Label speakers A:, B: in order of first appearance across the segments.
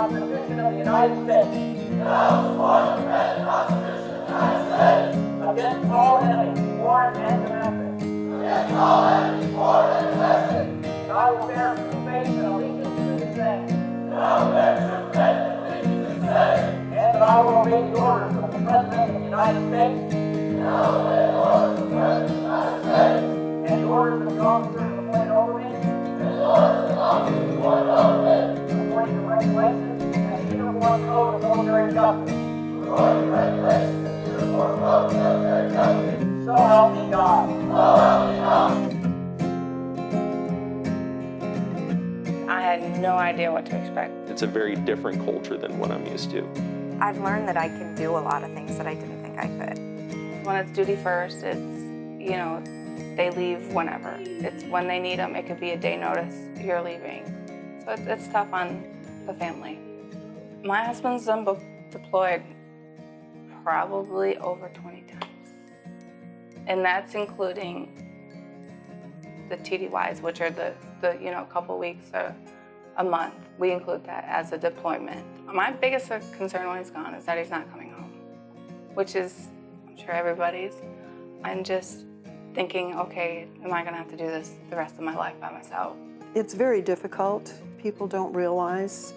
A: Constitution of the United States. Against all enemies, foreign and domestic. And I will bear true faith and allegiance to the same. And that I will obey the orders of the President of the United States. And the orders of the officers appointed over me. According to regulations and the Uniform Code of Military Justice. So help me God.
B: I had no idea what to expect.
C: It's a very different culture than what I'm used to.
D: I've learned that I can do a lot of things that I didn't think I could.
B: When it's duty first, it's, you know, they leave whenever. It's when they need them. It could be a day notice, you're leaving. So it's tough on the family. My husband's been deployed probably over 20 times. And that's including the TDYs, which are the you know, couple weeks or a month. We include that as a deployment. My biggest concern when he's gone is that he's not coming home, which is, I'm sure everybody's. I'm just thinking, okay, am I gonna have to do this the rest of my life by myself?
E: It's very difficult. People don't realize.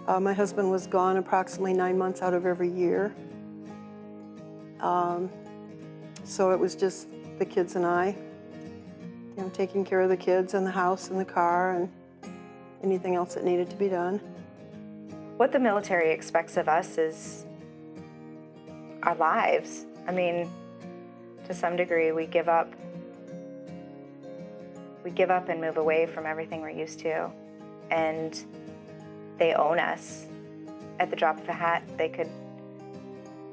E: My husband was gone approximately 9 months out of every year. So it was just the kids and I, you know, taking care of the kids and the house and the car and anything else that needed to be done.
D: What the military expects of us is our lives. I mean, to some degree, we give up and move away from everything we're used to, and they own us. At the drop of a hat, they could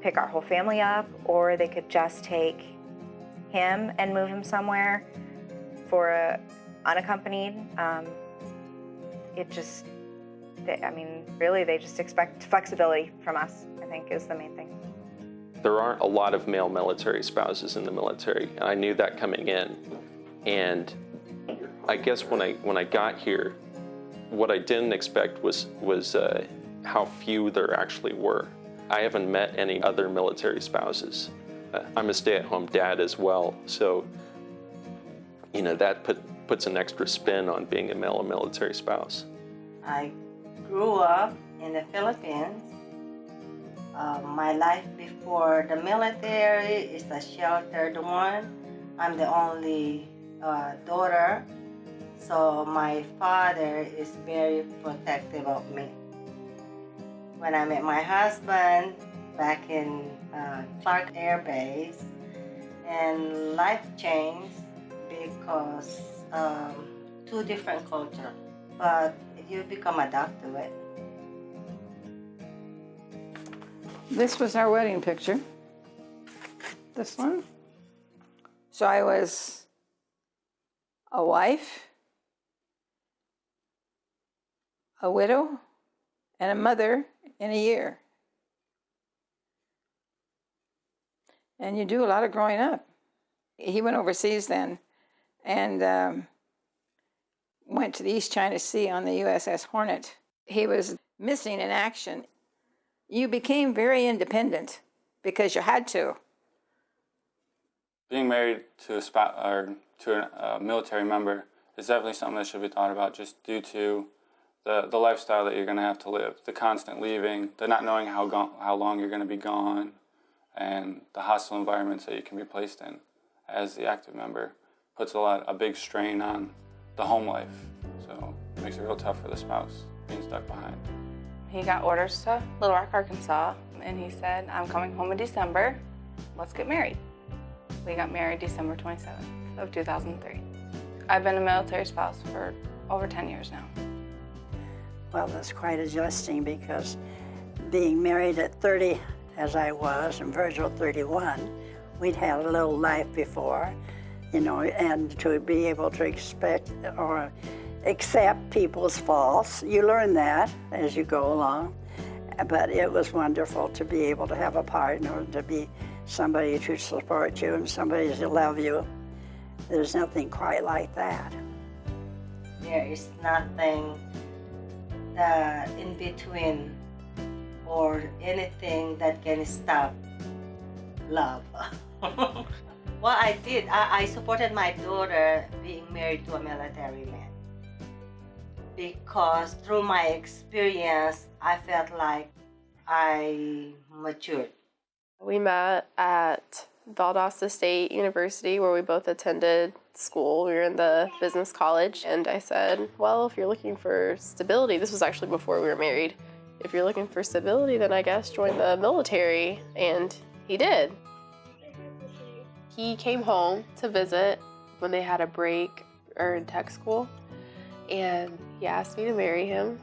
D: pick our whole family up, or they could just take him and move him somewhere for unaccompanied. Really, they just expect flexibility from us, I think, is the main thing.
C: There aren't a lot of male military spouses in the military, and I knew that coming in. And I guess when I got here, what I didn't expect was how few there actually were. I haven't met any other military spouses. I'm a stay-at-home dad as well, so you know that puts an extra spin on being a male military spouse.
F: I grew up in the Philippines. My life before the military is a sheltered one. I'm the only daughter, so my father is very protective of me. When I met my husband back in Clark Air Base, and life changed because two different cultures, but you become adapt to it.
G: This was our wedding picture, this one. So I was a wife, a widow, and a mother in a year. And you do a lot of growing up. He went overseas then and went to the East China Sea on the USS Hornet. He was missing in action. You became very independent because you had to.
H: Being married to a military member is definitely something that should be thought about, just due to the lifestyle that you're going to have to live, the constant leaving, the not knowing how long you're going to be gone, and the hostile environments that you can be placed in as the active member puts a big strain on the home life. So it makes it real tough for the spouse being stuck behind.
B: He got orders to Little Rock, Arkansas, and he said, I'm coming home in December, let's get married. We got married December 27th of 2003. I've been a military spouse for over 10 years now.
I: Well, that's quite adjusting, because being married at 30, as I was, and Virgil 31, we'd had a little life before, you know, and to be able to expect or accept people's faults, you learn that as you go along. But it was wonderful to be able to have a partner, to be somebody to support you and somebody to love you. There's nothing quite like that.
F: There is nothing the in between or anything that can stop love. What I did, I supported my daughter being married to a military man because through my experience, I felt like I matured.
J: We met at Valdosta State University, where we both attended school. We were in the business college, and I said, well, if you're looking for stability, this was actually before we were married, if you're looking for stability, then I guess join the military, and he did. He came home to visit when they had a break or in tech school, and he asked me to marry him,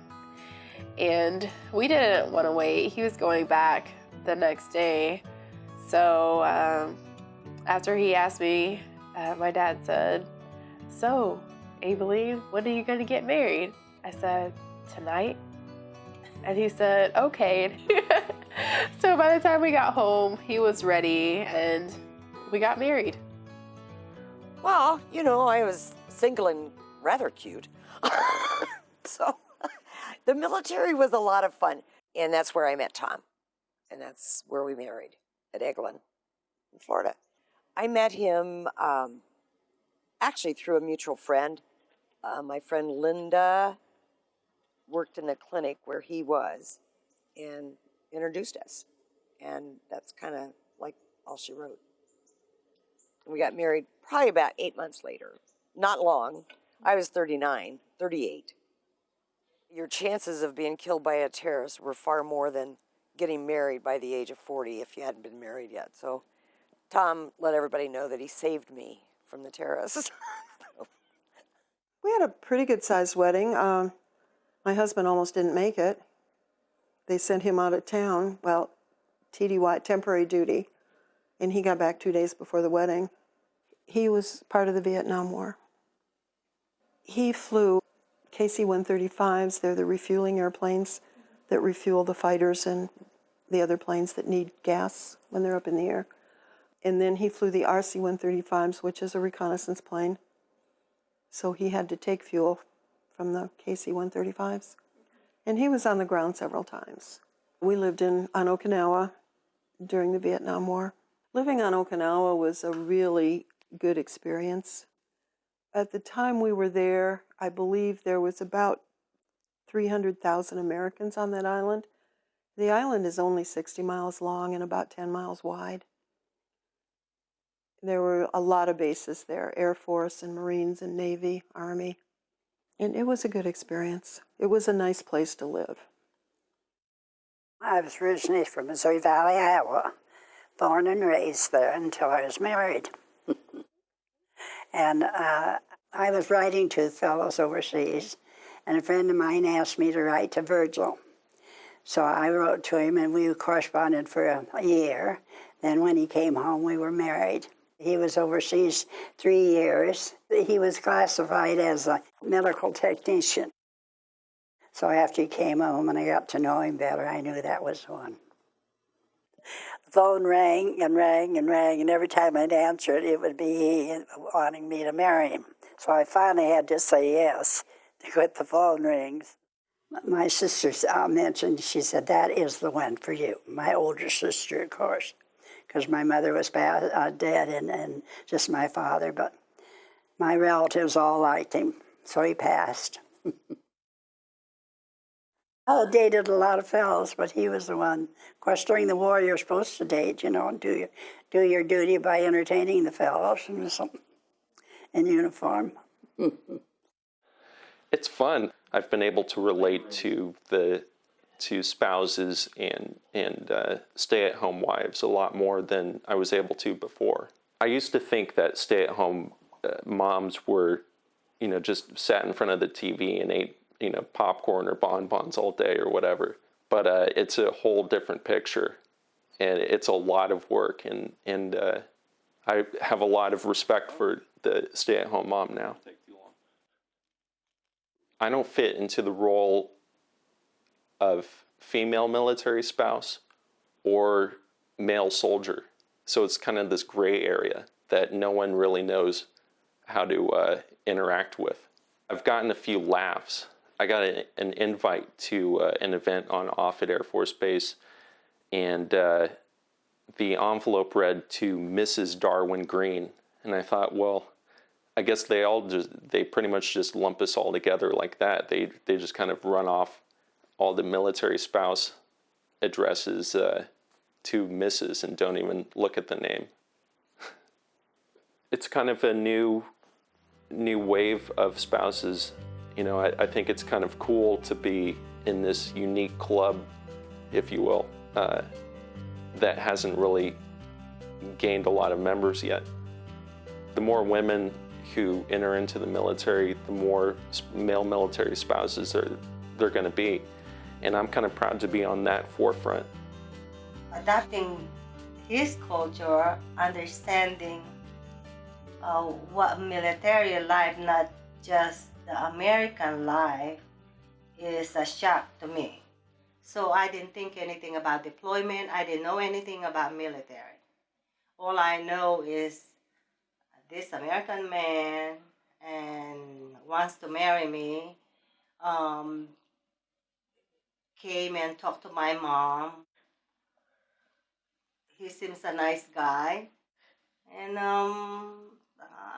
J: and we didn't want to wait. He was going back the next day. So after he asked me, my dad said, so, Aibileen, when are you going to get married? I said, tonight. And he said, okay. So by the time we got home, he was ready and we got married.
K: Well, you know, I was single and rather cute. So the military was a lot of fun. And that's where I met Tom. And that's where we married, at Eglin, in Florida. I met him actually through a mutual friend. My friend Linda worked in the clinic where he was and introduced us. And that's kind of like all she wrote. We got married probably about 8 months later. Not long. I was 38. Your chances of being killed by a terrorist were far more than getting married by the age of 40 if you hadn't been married yet. So Tom let everybody know that he saved me from the terrorists.
E: We had a pretty good-sized wedding. My husband almost didn't make it. They sent him out of town, well, TDY, temporary duty, and he got back 2 days before the wedding. He was part of the Vietnam War. He flew KC-135s. They're the refueling airplanes that refuel the fighters and the other planes that need gas when they're up in the air. And then he flew the RC-135s, which is a reconnaissance plane. So he had to take fuel from the KC-135s. And he was on the ground several times. We lived on Okinawa during the Vietnam War. Living on Okinawa was a really good experience. At the time we were there, I believe there was about 300,000 Americans on that island. The island is only 60 miles long and about 10 miles wide. There were a lot of bases there, Air Force and Marines and Navy, Army. And it was a good experience. It was a nice place to live.
I: I was originally from Missouri Valley, Iowa, born and raised there until I was married. And I was writing to fellows overseas, and a friend of mine asked me to write to Virgil. So I wrote to him, and we corresponded for a year. Then when he came home, we were married. He was overseas 3 years. He was classified as a medical technician. So after he came home and I got to know him better, I knew that was the one. The phone rang and rang and rang, and every time I'd answer it, it would be he wanting me to marry him. So I finally had to say yes to quit the phone rings. My sister mentioned, she said, that is the one for you. My older sister, of course, because my mother was dead and just my father, but my relatives all liked him, so he passed. I dated a lot of fellows, but he was the one. Of course, during the war, you're supposed to date, you know, and do your duty by entertaining the fellows and something in uniform.
C: It's fun. I've been able to relate to spouses and stay-at-home wives a lot more than I was able to before. I used to think that stay-at-home moms were, you know, just sat in front of the TV and ate, you know, popcorn or bonbons all day or whatever. But it's a whole different picture, and it's a lot of work, and I have a lot of respect for the stay-at-home mom now. I don't fit into the role of female military spouse or male soldier. So it's kind of this gray area that no one really knows how to interact with. I've gotten a few laughs I got an invite to an event on Offutt Air Force Base, and the envelope read to Mrs. Darwin Green, and I thought, well, I guess they pretty much just lump us all together like that. They just kind of run off all the military spouse addresses to Mrs. and don't even look at the name. It's kind of a new wave of spouses. You know, I think it's kind of cool to be in this unique club, if you will, that hasn't really gained a lot of members yet. The more women who enter into the military, the more male military spouses they're going to be. And I'm kind of proud to be on that forefront.
F: Adapting his culture, understanding what military life, not just the American life, is a shock to me. So I didn't think anything about deployment. I didn't know anything about military. All I know is this American man and wants to marry me, came and talked to my mom. He seems a nice guy. And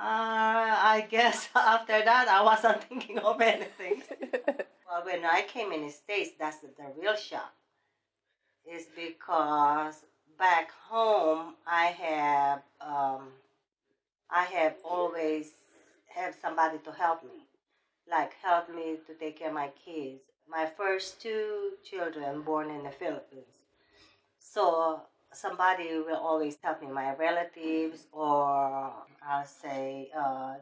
F: I guess after that, I wasn't thinking of anything. Well, when I came in the States, that's the real shock. Is because back home, I have always had somebody to help me. Like help me to take care of my kids. My first 2 children born in the Philippines. So somebody will always help me, my relatives or I'll say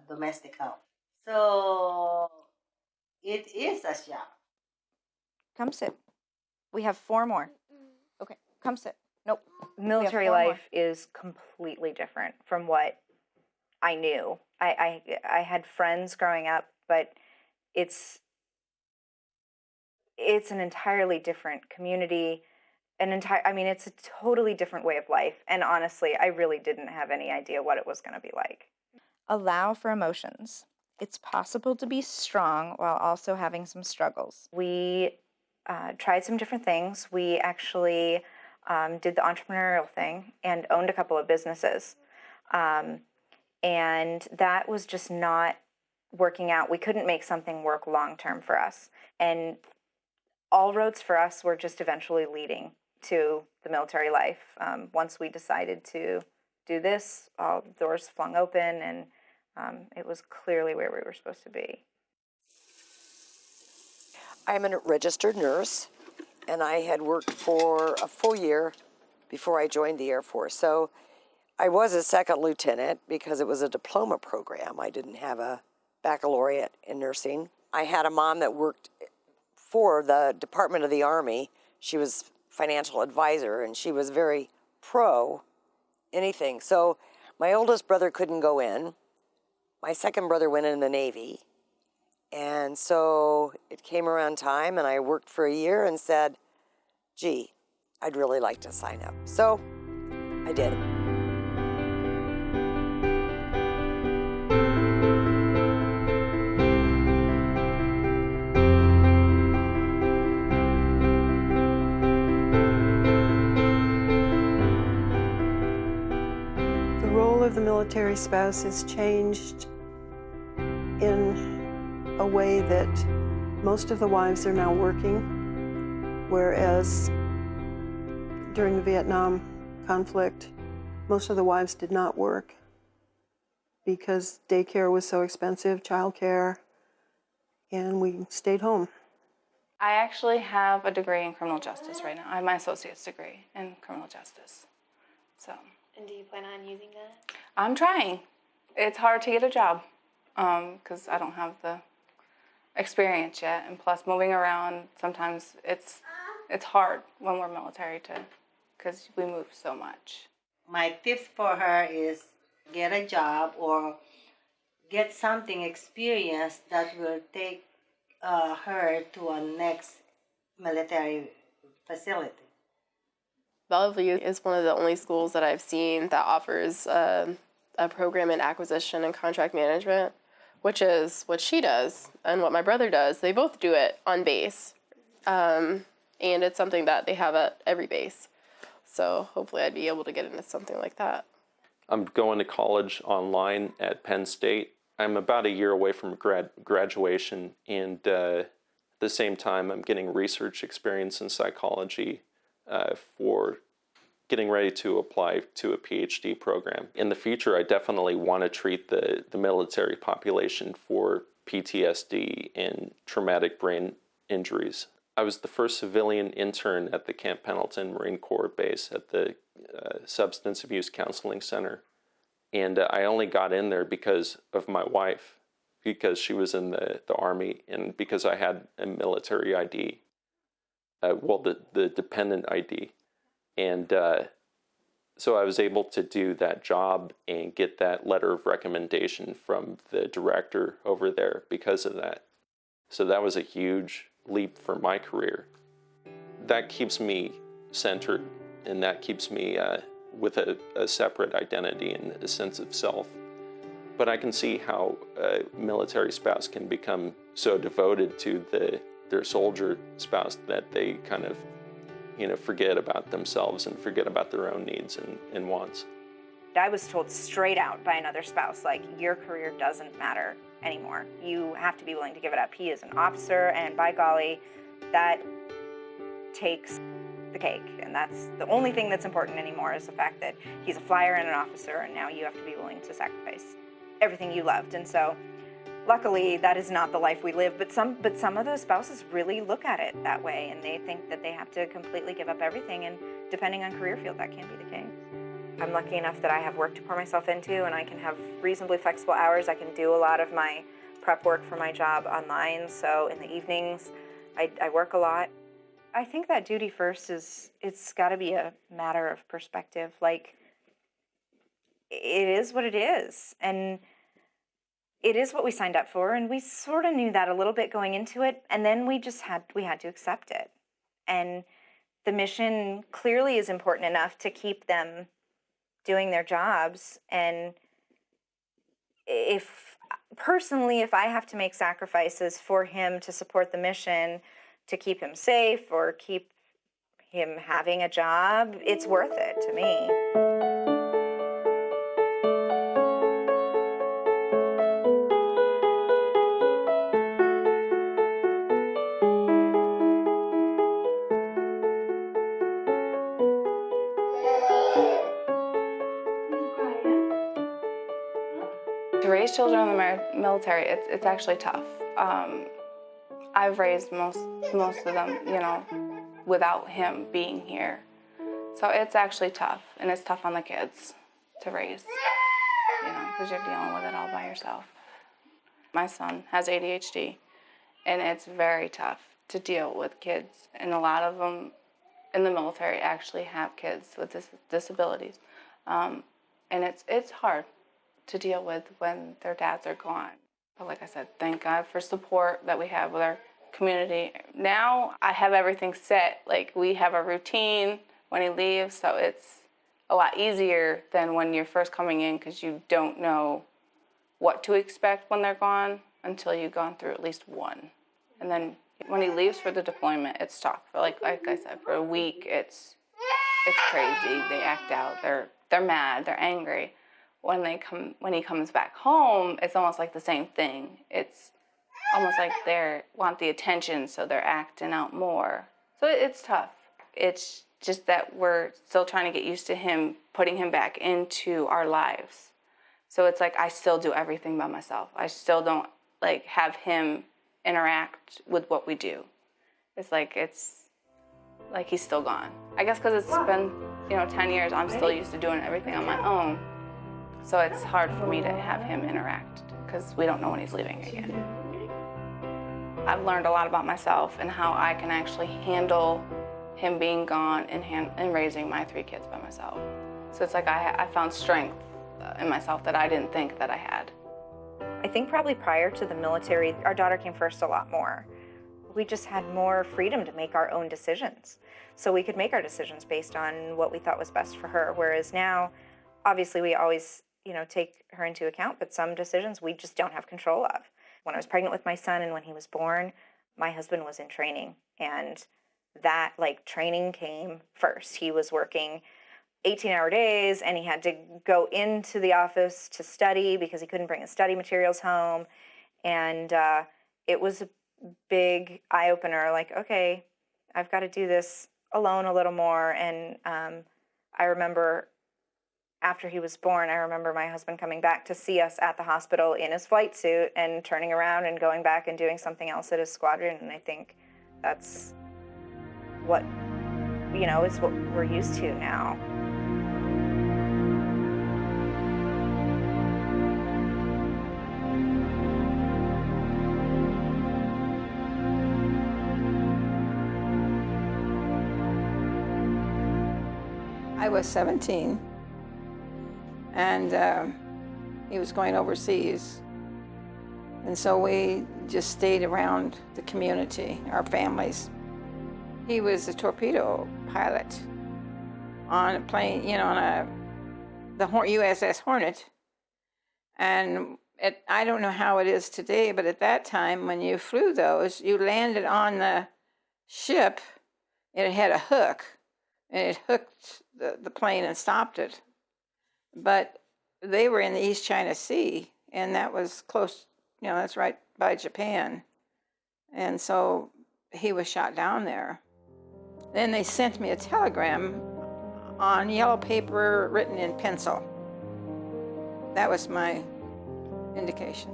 F: domestic help. So it is a shock.
D: Come sit. We have 4 more. Okay, come sit. Nope. Military
L: 4 more.
D: life is completely different from what I knew. I had friends growing up, but it's an entirely different community. It's a totally different way of life. And honestly, I really didn't have any idea what it was going to be like.
L: Allow for emotions. It's possible to be strong while also having some struggles.
D: We tried some different things. We actually did the entrepreneurial thing and owned a couple of businesses. And that was just not working out. We couldn't make something work long-term for us. And all roads for us were just eventually leading to the military life. Once we decided to do this, all doors flung open, and it was clearly where we were supposed to be.
K: I'm a registered nurse, and I had worked for a full year before I joined the Air Force. So I was a second lieutenant because it was a diploma program. I didn't have a baccalaureate in nursing. I had a mom that worked for the Department of the Army. She was financial advisor, and she was very pro anything. So my oldest brother couldn't go in. My second brother went in the Navy. And so it came around time, and I worked for a year and said, gee, I'd really like to sign up. So I did.
E: The role of the military spouse has changed in a way that most of the wives are now working, whereas during the Vietnam conflict, most of the wives did not work because daycare was so expensive, childcare, and we stayed home.
B: I actually have a degree in criminal justice right now. I have my associate's degree in criminal justice. So.
M: And do you plan on using that?
B: I'm trying. It's hard to get a job because I don't have the experience yet, and plus moving around sometimes it's hard when we're military because we move so much.
F: My tips for her is get a job or get something experience that will take her to a next military facility.
J: Bellevue is one of the only schools that I've seen that offers a program in acquisition and contract management, which is what she does and what my brother does. They both do it on base. And it's something that they have at every base. So hopefully I'd be able to get into something like that.
C: I'm going to college online at Penn State. I'm about a year away from graduation, and at the same time I'm getting research experience in psychology for getting ready to apply to a PhD program. In the future, I definitely want to treat the military population for PTSD and traumatic brain injuries. I was the first civilian intern at the Camp Pendleton Marine Corps base at the Substance Abuse Counseling Center. And I only got in there because of my wife, because she was in the Army, and because I had a military ID, the dependent ID. And so I was able to do that job and get that letter of recommendation from the director over there because of that. So that was a huge leap for my career. That keeps me centered, and that keeps me with a separate identity and a sense of self. But I can see how a military spouse can become so devoted to their soldier spouse that they kind of, forget about themselves and forget about their own needs and wants.
D: I was told straight out by another spouse, like, your career doesn't matter anymore. You have to be willing to give it up. He is an officer, and by golly, that takes the cake. And that's the only thing that's important anymore, is the fact that he's a flyer and an officer, and now you have to be willing to sacrifice everything you loved. And so luckily that is not the life we live, but some of those spouses really look at it that way, and they think that they have to completely give up everything, and depending on career field, that can't be the case. I'm lucky enough that I have work to pour myself into, and I can have reasonably flexible hours. I can do a lot of my prep work for my job online, so in the evenings I work a lot. I think that duty first it's got to be a matter of perspective. Like, it is what it is, and it is what we signed up for, and we sort of knew that a little bit going into it, and then we had to accept it. And the mission clearly is important enough to keep them doing their jobs. And if I have to make sacrifices for him to support the mission, to keep him safe or keep him having a job, it's worth it to me.
B: To raise children in the military, it's actually tough. I've raised most of them, without him being here. So it's actually tough, and it's tough on the kids to raise, because you're dealing with it all by yourself. My son has ADHD, and it's very tough to deal with kids, and a lot of them in the military actually have kids with disabilities, and it's hard to deal with when their dads are gone. But like I said, thank God for support that we have with our community. Now I have everything set. Like, we have a routine when he leaves, so it's a lot easier than when you're first coming in, because you don't know what to expect when they're gone until you've gone through at least one. And then when he leaves for the deployment, it's tough. Like I said, for a week, it's crazy. They act out. They're mad. They're angry. When he comes back home, it's almost like the same thing. It's almost like they want the attention, so they're acting out more. So it's tough. It's just that we're still trying to get used to him, putting him back into our lives. So it's like I still do everything by myself. I still don't have him interact with what we do. It's like he's still gone. I guess because it's been 10 years, I'm still used to doing everything on my own. So it's hard for me to have him interact because we don't know when he's leaving again. I've learned a lot about myself and how I can actually handle him being gone and raising my 3 kids by myself. So it's like I found strength in myself that I didn't think that I had.
D: I think probably prior to the military, our daughter came first a lot more. We just had more freedom to make our own decisions. So we could make our decisions based on what we thought was best for her. Whereas now, obviously we always, take her into account, but some decisions we just don't have control of. When I was pregnant with my son and when he was born, my husband was in training, and that training came first. He was working 18-hour days, and he had to go into the office to study because he couldn't bring his study materials home. And it was a big eye-opener, okay, I've got to do this alone a little more. And I remember after he was born, I remember my husband coming back to see us at the hospital in his flight suit and turning around and going back and doing something else at his squadron. And I think that's what, is what we're used to now.
G: I was 17, and he was going overseas. And so we just stayed around the community, our families. He was a torpedo pilot on a plane, the USS Hornet. And I don't know how it is today, but at that time when you flew those, you landed on the ship, and it had a hook, and it hooked the plane and stopped it. But they were in the East China Sea, and that was close, that's right by Japan. And so he was shot down there. Then they sent me a telegram on yellow paper written in pencil. That was my indication.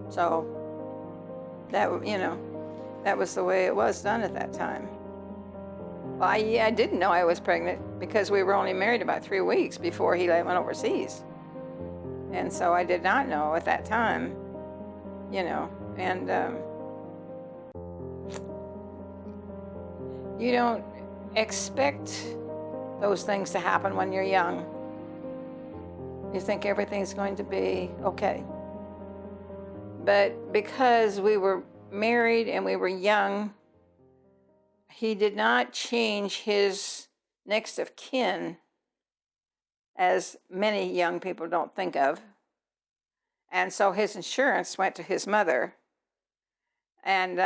G: So that, that was the way it was done at that time. Well, I didn't know I was pregnant because we were only married about 3 weeks before he went overseas. And so I did not know at that time, and you don't expect those things to happen when you're young. You think everything's going to be okay. But because we were married and we were young, he did not change his next of kin, as many young people don't think of. And so his insurance went to his mother, and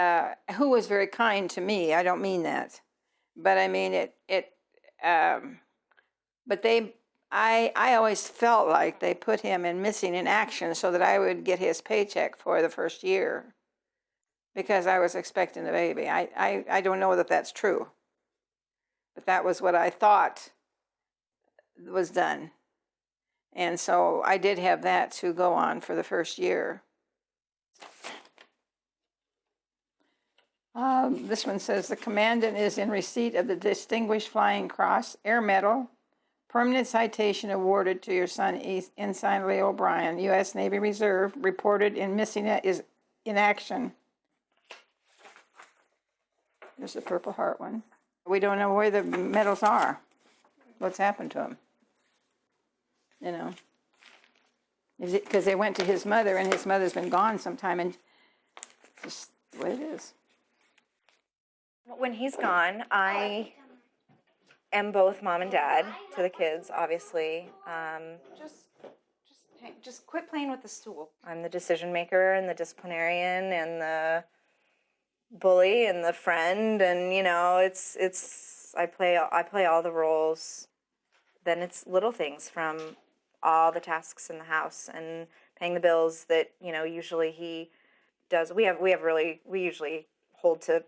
G: who was very kind to me. I don't mean that, but I mean but I always felt like they put him in missing in action so that I would get his paycheck for the first year, because I was expecting the baby. I don't know that that's true, but that was what I thought was done. And so I did have that to go on for the first year. This one says, the commandant is in receipt of the Distinguished Flying Cross, Air Medal, permanent citation awarded to your son, Ensign Leo O'Brien, U.S. Navy Reserve, reported in missing in action. There's the Purple Heart one. We don't know where the medals are, what's happened to them. Is it because they went to his mother, and his mother's been gone sometime, and just the way it is.
D: When he's gone, I am both mom and dad to the kids, obviously. Just quit playing with the stool. I'm the decision maker and the disciplinarian and the bully and the friend, and I play all the roles. Then it's little things from all the tasks in the house and paying the bills that usually he does. We usually hold to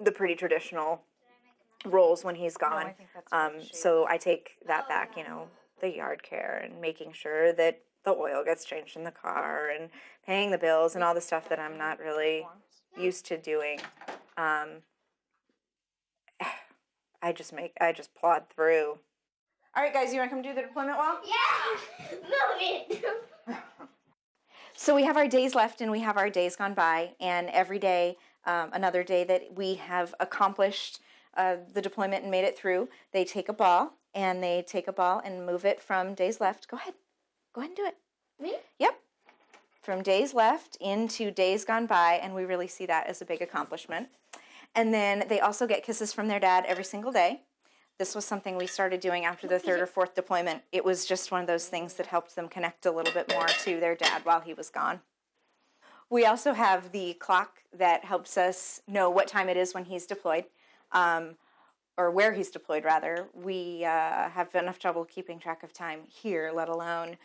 D: the pretty traditional roles when he's gone. I think that's so I take that back, the yard care and making sure that the oil gets changed in the car and paying the bills and all the stuff that I'm not really used to doing. I just plod through. All right, guys, you want to come do the deployment wall?
M: Yeah! Move it!
L: So we have our days left and we have our days gone by, and every day, another day that we have accomplished the deployment and made it through, they take a ball and move it from days left. Go ahead and do it.
M: Me?
L: Yep. From days left into days gone by, and we really see that as a big accomplishment. And then they also get kisses from their dad every single day. This was something we started doing after the 3rd or 4th deployment. It was just one of those things that helped them connect a little bit more to their dad while he was gone. We also have the clock that helps us know what time it is when he's deployed, or where he's deployed, rather. We have enough trouble keeping track of time here, let alone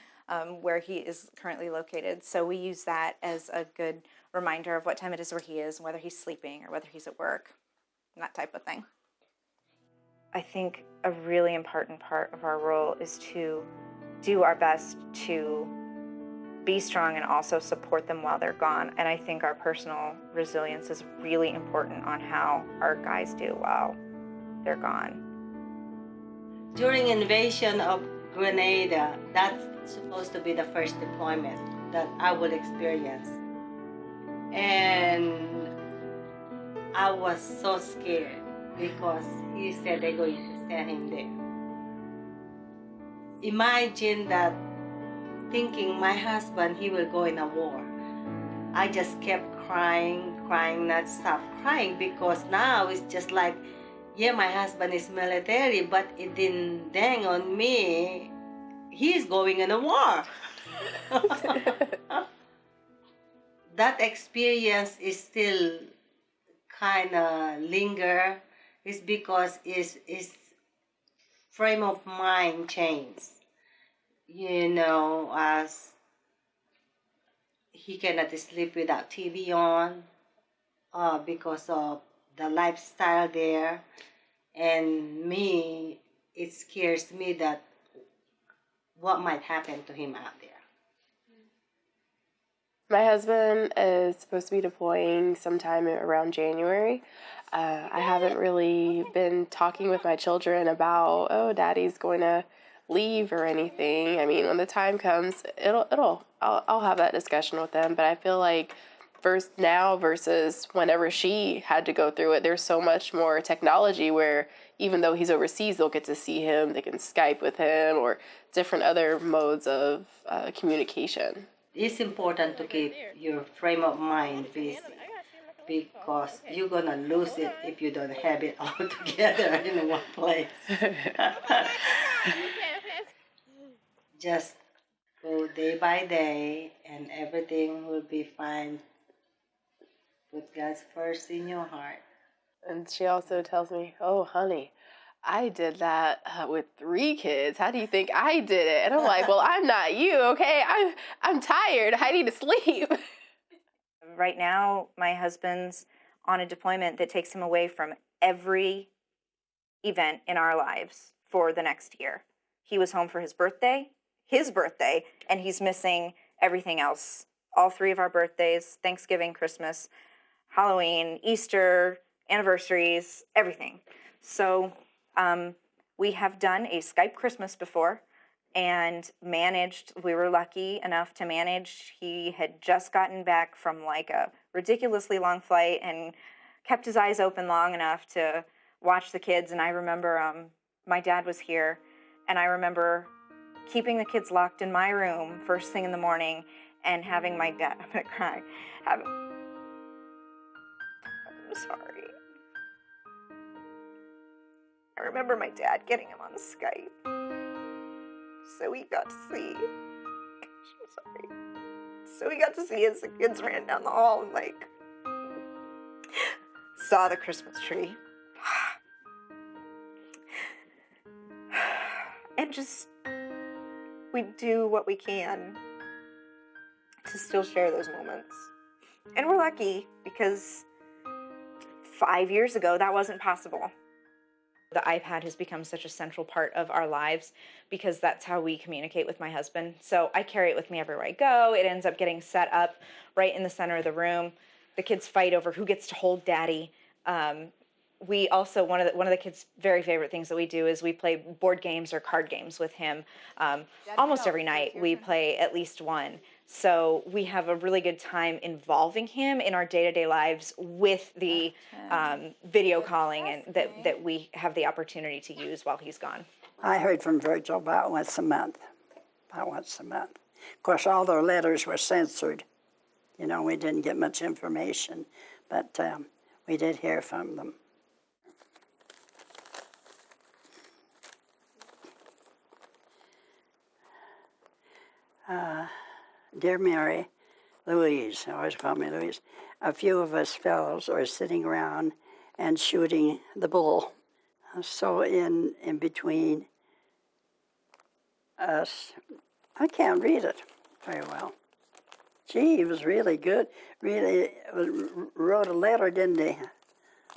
L: where he is currently located. So we use that as a good reminder of what time it is where he is, whether he's sleeping or whether he's at work, and that type of thing. I think a really important part of our role is to do our best to be strong and also support them while they're gone. And I think our personal resilience is really important on how our guys do while they're gone.
F: During invasion of Grenada, that's supposed to be the first deployment that I would experience. And I was so scared because he said they're going to send him there. Imagine that, thinking my husband, he will go in a war. I just kept crying, not stop crying, because now it's just like, yeah, my husband is military, but it didn't dang on me. He's going in a war. That experience is still kind of linger. It's because his frame of mind changed. You know, as he cannot sleep without TV on because of the lifestyle there. And me, it scares me that what might happen to him out there.
J: My husband is supposed to be deploying sometime around January. I haven't really been talking with my children about, oh, Daddy's going to leave or anything. I mean, when the time comes, I'll have that discussion with them. But I feel like first now versus whenever she had to go through it, there's so much more technology where even though he's overseas, they'll get to see him. They can Skype with him or different other modes of communication.
F: It's important to keep your frame of mind busy, because you're going to lose it if you don't have it all together in one place. Just go day by day and everything will be fine. Put God first in your heart.
J: And she also tells me, oh, honey, I did that with 3 kids. How do you think I did it? And I'm like, well, I'm not you, okay? I'm tired. I need to sleep.
L: Right now, my husband's on a deployment that takes him away from every event in our lives for the next year. He was home for his birthday, and he's missing everything else. All 3 of our birthdays, Thanksgiving, Christmas, Halloween, Easter, anniversaries, everything. So we have done a Skype Christmas before and managed, we were lucky enough to manage. He had just gotten back from like a ridiculously long flight and kept his eyes open long enough to watch the kids. And I remember my dad was here, and I remember keeping the kids locked in my room first thing in the morning and having my dad, I'm gonna cry, I'm sorry. I remember my dad getting him on Skype, so he got to see, so he got to see as the kids ran down the hall and like, saw the Christmas tree. And just, we do what we can to still share those moments. And we're lucky because 5 years ago, that wasn't possible. The iPad has become such a central part of our lives because that's how we communicate with my husband. So I carry it with me everywhere I go. It ends up getting set up right in the center of the room. The kids fight over who gets to hold Daddy. We also, one of the kids' very favorite things that we do is we play board games or card games with him. Almost every night we play at least one. So we have a really good time involving him in our day-to-day lives with the video calling and that we have the opportunity to use while he's gone.
I: I heard from Virgil about once a month. Of course, all their letters were censored. You know, we didn't get much information, but we did hear from them. Dear Mary, Louise, always call me Louise, a few of us fellows are sitting around and shooting the bull. So in between us, I can't read it very well. Gee, he was really good. Really wrote a letter, didn't he?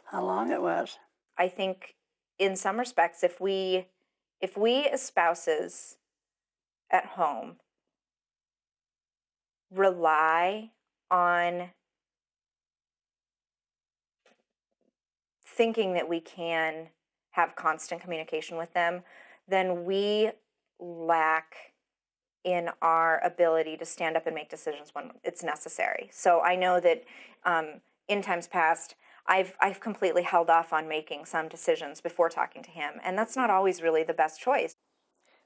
I: How long it was?
D: I think in some respects, if we as spouses at home rely on thinking that we can have constant communication with them, then we lack in our ability to stand up and make decisions when it's necessary. So I know that in times past, I've completely held off on making some decisions before talking to him, and that's not always really the best choice.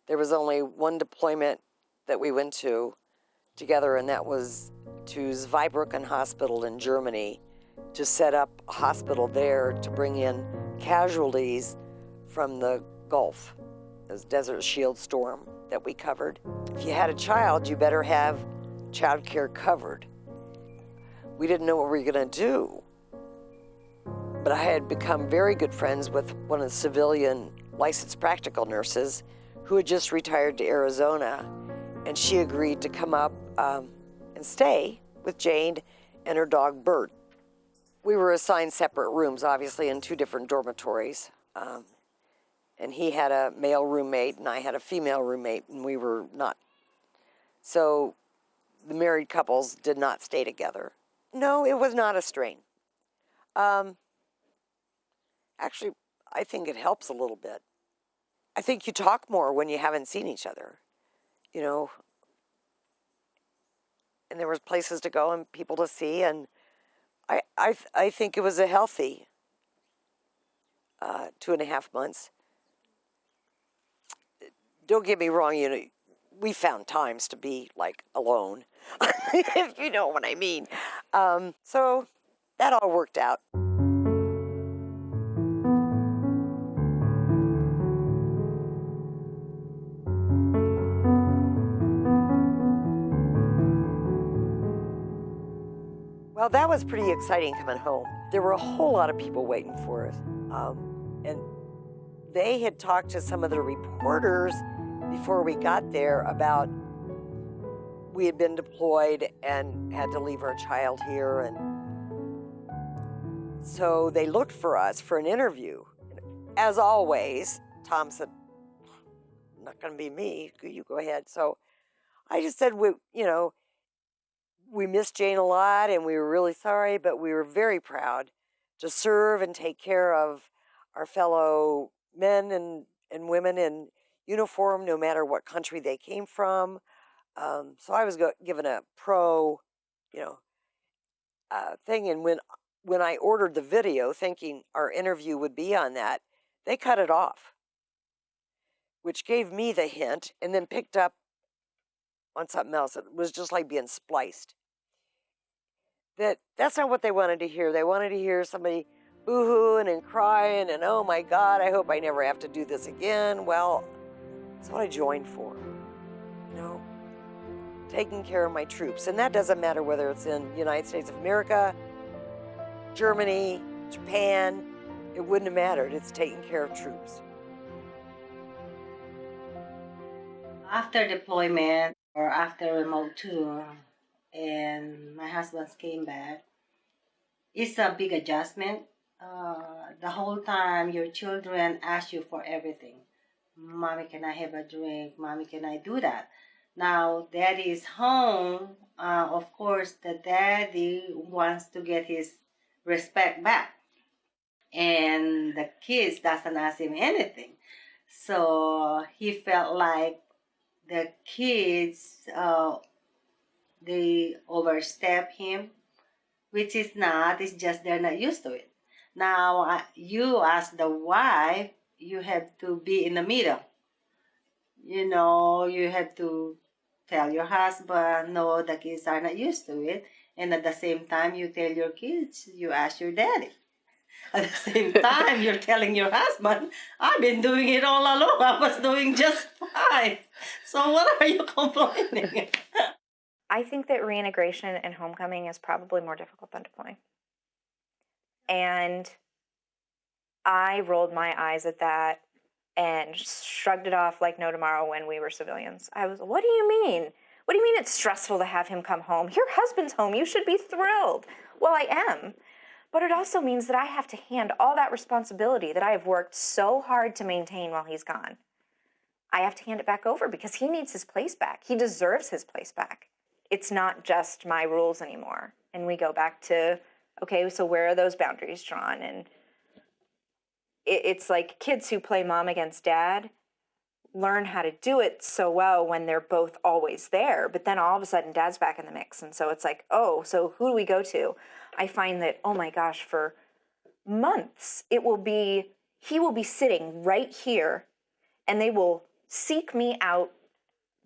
K: There was only one deployment that we went to together, and that was to Zweibrücken Hospital in Germany to set up a hospital there to bring in casualties from the Gulf, this Desert Shield storm that we covered. If you had a child, you better have child care covered. We didn't know what we were going to do, but I had become very good friends with one of the civilian licensed practical nurses who had just retired to Arizona, and she agreed to come up and stay with Jane and her dog Bert. We were assigned separate rooms, obviously, in 2 different dormitories. And he had a male roommate and I had a female roommate, and we were not. So the married couples did not stay together. No, it was not a strain. Actually, I think it helps a little bit. I think you talk more when you haven't seen each other, you know. And there was places to go and people to see, and I think it was a healthy 2.5 months. Don't get me wrong, you know, we found times to be like alone, if you know what I mean. So that all worked out. Well, that was pretty exciting coming home. There were a whole lot of people waiting for us. And they had talked to some of the reporters before we got there about we had been deployed and had to leave our child here. And so they looked for us for an interview. As always, Tom said, not going to be me, you go ahead. So I just said, we missed Jane a lot and we were really sorry, but we were very proud to serve and take care of our fellow men and women in uniform, no matter what country they came from. So I was given a pro, thing. And when I ordered the video, thinking our interview would be on that, they cut it off, which gave me the hint, and then picked up on something else. It was just like being spliced. That's not what they wanted to hear. They wanted to hear somebody boo-hooing and crying and, oh my God, I hope I never have to do this again. Well, that's what I joined for, taking care of my troops. And that doesn't matter whether it's in the United States of America, Germany, Japan, it wouldn't have mattered. It's taking care of troops.
F: After deployment or after remote tour, and my husband came back, it's a big adjustment. The whole time your children ask you for everything. Mommy, can I have a drink? Mommy, can I do that? Now daddy is home. Of course, the daddy wants to get his respect back. And the kids doesn't ask him anything. So he felt like the kids, they overstep him, which is not, it's just they're not used to it. Now, you as the wife, you have to be in the middle. You have to tell your husband, no, the kids are not used to it. And at the same time, you tell your kids, you ask your daddy. At the same time, you're telling your husband, I've been doing it all along. I was doing just fine. So what are you complaining?
D: I think that reintegration and homecoming is probably more difficult than deploying. And I rolled my eyes at that and shrugged it off like no tomorrow when we were civilians. I was, what do you mean? What do you mean it's stressful to have him come home? Your husband's home. You should be thrilled. Well, I am. But it also means that I have to hand all that responsibility that I have worked so hard to maintain while he's gone. I have to hand it back over because he needs his place back. He deserves his place back. It's not just my rules anymore. And we go back to, okay, so where are those boundaries drawn? And it's like kids who play mom against dad learn how to do it so well when they're both always there. But then all of a sudden, dad's back in the mix. And so it's like, oh, so who do we go to? I find that, oh my gosh, for months, he will be sitting right here and they will seek me out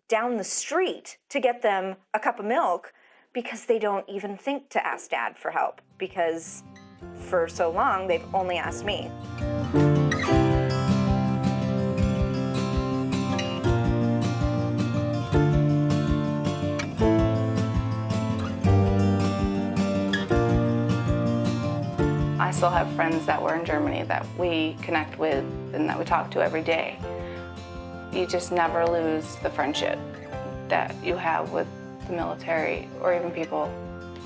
D: down the street to get them a cup of milk because they don't even think to ask dad for help because for so long, they've only asked me.
B: I still have friends that were in Germany that we connect with and that we talk to every day. You just never lose the friendship that you have with the military or even people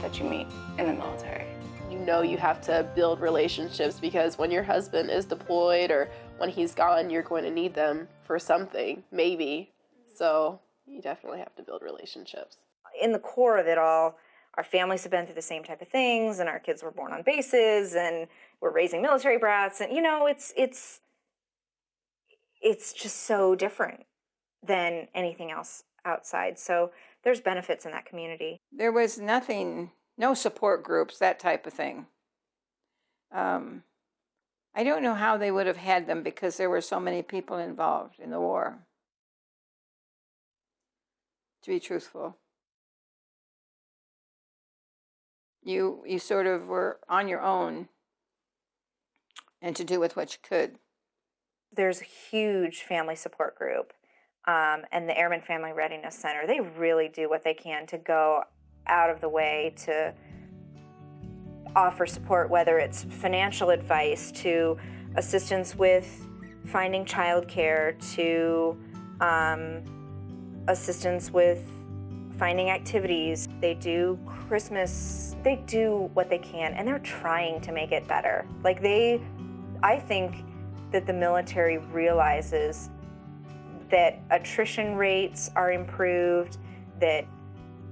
B: that you meet in the military.
J: You know you have to build relationships because when your husband is deployed or when he's gone, you're going to need them for something, maybe. So you definitely have to build relationships.
D: In the core of it all, our families have been through the same type of things, and our kids were born on bases, and we're raising military brats, and it's just so different than anything else outside. So there's benefits in that community.
G: There was nothing, no support groups, that type of thing. I don't know how they would have had them because there were so many people involved in the war, to be truthful. You sort of were on your own and to do with what you could.
D: There's a huge family support group, and the Airman Family Readiness Center, they really do what they can to go out of the way to offer support, whether it's financial advice, to assistance with finding childcare, to assistance with finding activities. They do Christmas, they do what they can, and they're trying to make it better. I think that the military realizes that attrition rates are improved, that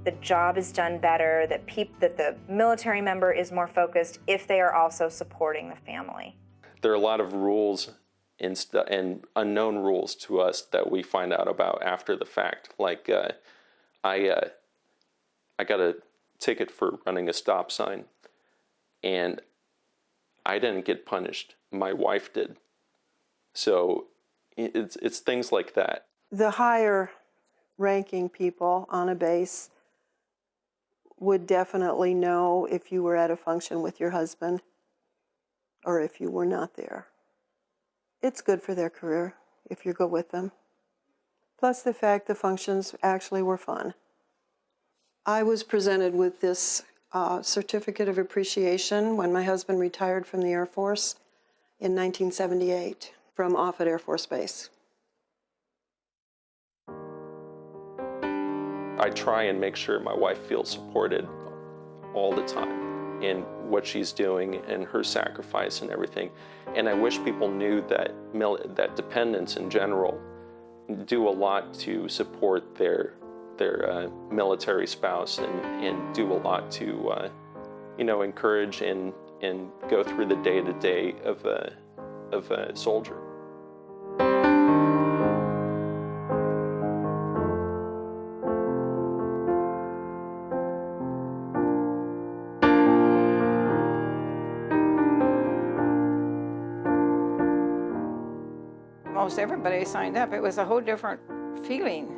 D: the job is done better, that the military member is more focused if they are also supporting the family.
C: There are a lot of rules and unknown rules to us that we find out about after the fact. Like I got a ticket for running a stop sign, and I didn't get punished. My wife did. So it's things like that.
E: The higher ranking people on a base would definitely know if you were at a function with your husband or if you were not there. It's good for their career if you go with them. Plus the fact the functions actually were fun. I was presented with this certificate of appreciation when my husband retired from the Air Force in 1978 from Offutt Air Force Base.
C: I try and make sure my wife feels supported all the time in what she's doing and her sacrifice and everything. And I wish people knew that that dependents in general do a lot to support their military spouse and do a lot to encourage and go through the day-to-day of a soldier.
G: Most everybody signed up. It was a whole different feeling.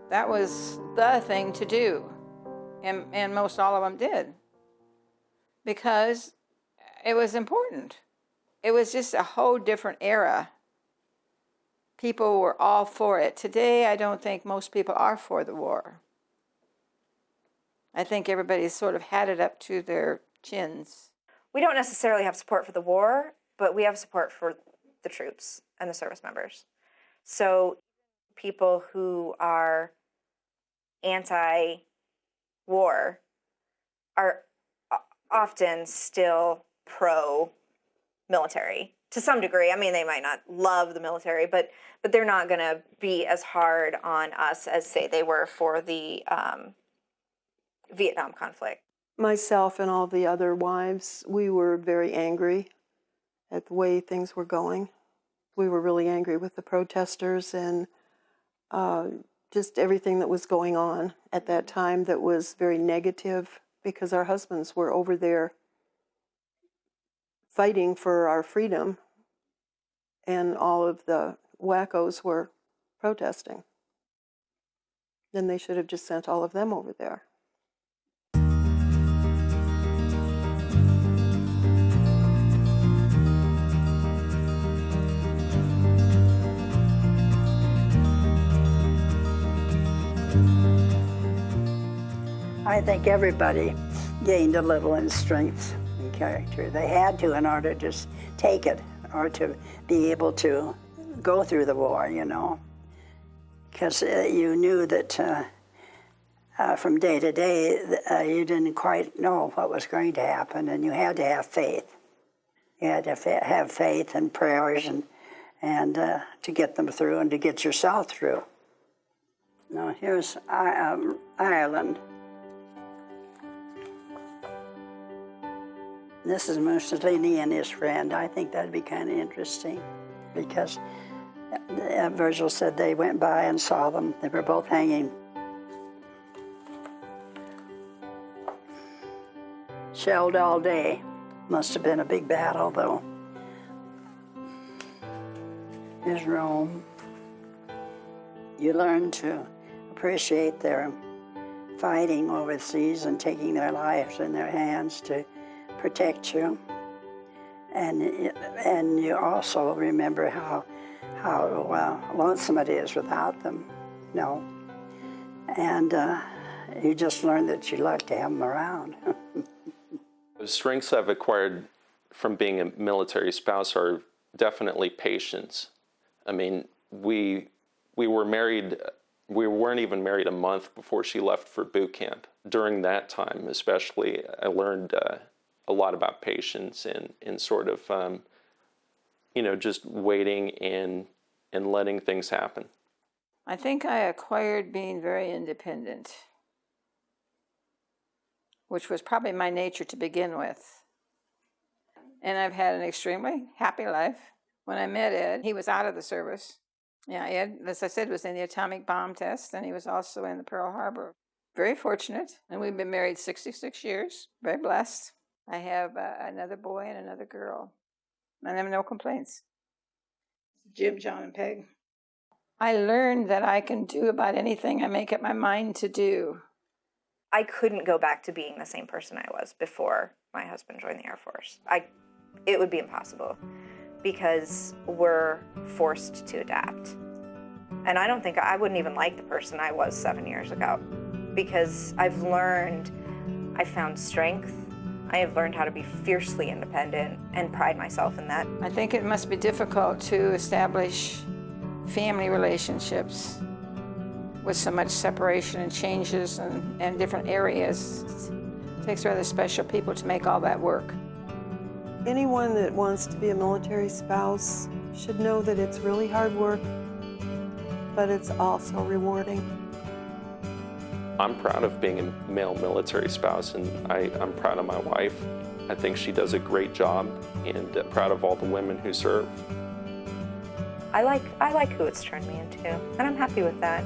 G: That was the thing to do, and most all of them did, because It was important. It was just a whole different era. People were all for it. Today, I don't think most people are for the war. I think everybody's sort of had it up to their chins.
D: We don't necessarily have support for the war, but we have support for the troops and the service members. So people who are anti-war are often still pro-military to some degree. I mean, they might not love the military, but they're not going to be as hard on us as, say, they were for the Vietnam conflict.
E: Myself and all the other wives, we were very angry at the way things were going. We were really angry with the protesters and just everything that was going on at that time that was very negative, because our husbands were over there fighting for our freedom, and all of the wackos were protesting. Then they should have just sent all of them over there.
I: I think everybody gained a little in strength and character. They had to in order to just take it, or to be able to go through the war, you know. Because you knew that from day to day, you didn't quite know what was going to happen, and you had to have faith. You had to have faith and prayers and to get them through and to get yourself through. Now, here's Ireland. This is Mussolini and his friend. I think that'd be kind of interesting, because Virgil said they went by and saw them. They were both hanging. Shelled all day. Must have been a big battle, though. Here's Rome. You learn to appreciate their fighting overseas and taking their lives in their hands to protect you, and you also remember how lonesome it is without them, you know, and you just learn that you like to have them around.
C: The strengths I've acquired from being a military spouse are definitely patience. I mean, we were married. We weren't even married a month before she left for boot camp. During that time, especially, I learned a lot about patience and sort of, just waiting and letting things happen.
G: I think I acquired being very independent, which was probably my nature to begin with. And I've had an extremely happy life. When I met Ed, he was out of the service. Yeah, Ed, as I said, was in the atomic bomb test, and he was also in the Pearl Harbor. Very fortunate, and we've been married 66 years, very blessed. I have another boy and another girl, and I have no complaints. Jim, John, and Peg. I learned that I can do about anything I make up my mind to do.
D: I couldn't go back to being the same person I was before my husband joined the Air Force. It would be impossible, because we're forced to adapt. And I don't think I wouldn't even like the person I was 7 years ago, because I found strength. I have learned how to be fiercely independent and pride myself in that.
G: I think it must be difficult to establish family relationships with so much separation and changes and different areas. It takes rather special people to make all that work.
E: Anyone that wants to be a military spouse should know that it's really hard work, but it's also rewarding.
C: I'm proud of being a male military spouse, and I'm proud of my wife. I think she does a great job, and proud of all the women who serve.
D: I like who it's turned me into, and I'm happy with that.